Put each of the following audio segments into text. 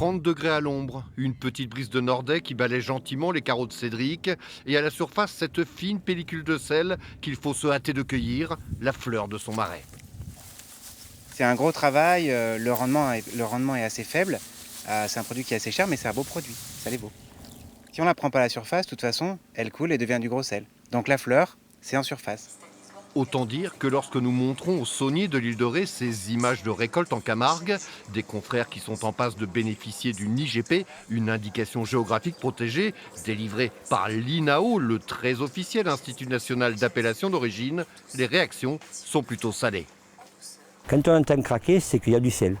30 degrés à l'ombre, une petite brise de nordais qui balaie gentiment les carreaux de Cédric et à la surface cette fine pellicule de sel qu'il faut se hâter de cueillir, la fleur de son marais. C'est un gros travail, le rendement est assez faible. C'est un produit qui est assez cher, mais c'est un beau produit, ça l'est beau. Si on ne la prend pas à la surface, de toute façon, elle coule et devient du gros sel. Donc la fleur, c'est en surface. Autant dire que lorsque nous montrons aux sauniers de l'île de Ré ces images de récolte en Camargue, des confrères qui sont en passe de bénéficier d'une IGP, une indication géographique protégée, délivrée par l'INAO, le très officiel Institut national d'appellation d'origine, les réactions sont plutôt salées. Quand on entend craquer, c'est qu'il y a du sel.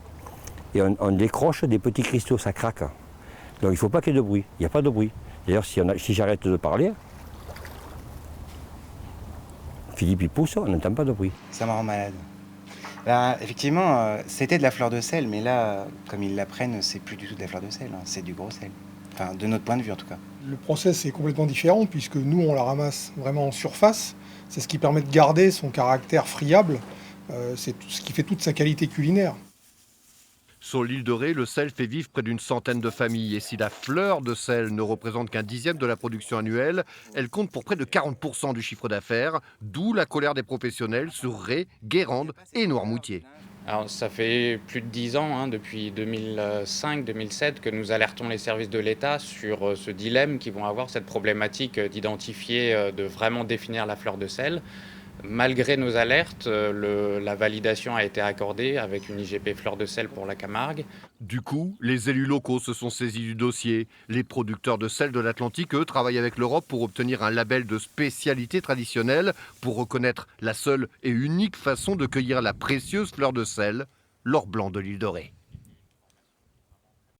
Et on décroche des petits cristaux, ça craque. Donc il ne faut pas qu'il y ait de bruit. Il n'y a pas de bruit. D'ailleurs, si j'arrête de parler, Philippe il pousse, on n'entend pas de bruit. Ça me rend malade. Ben, effectivement, c'était de la fleur de sel, mais là, comme ils l'apprennent, c'est plus du tout de la fleur de sel, hein, c'est du gros sel. Enfin, de notre point de vue en tout cas. Le process est complètement différent puisque nous, on la ramasse vraiment en surface. C'est ce qui permet de garder son caractère friable. C'est ce qui fait toute sa qualité culinaire. Sur l'île de Ré, le sel fait vivre près d'une centaine de familles. Et si la fleur de sel ne représente qu'un dixième de la production annuelle, elle compte pour près de 40% du chiffre d'affaires, d'où la colère des professionnels sur Ré, Guérande et Noirmoutier. Alors, ça fait plus de 10 ans, depuis 2005-2007, que nous alertons les services de l'État sur ce dilemme qu'ils vont avoir, cette problématique d'identifier, de vraiment définir la fleur de sel. Malgré nos alertes, la validation a été accordée avec une IGP fleur de sel pour la Camargue. Du coup, les élus locaux se sont saisis du dossier. Les producteurs de sel de l'Atlantique, eux, travaillent avec l'Europe pour obtenir un label de spécialité traditionnelle pour reconnaître la seule et unique façon de cueillir la précieuse fleur de sel, l'or blanc de l'île de Ré.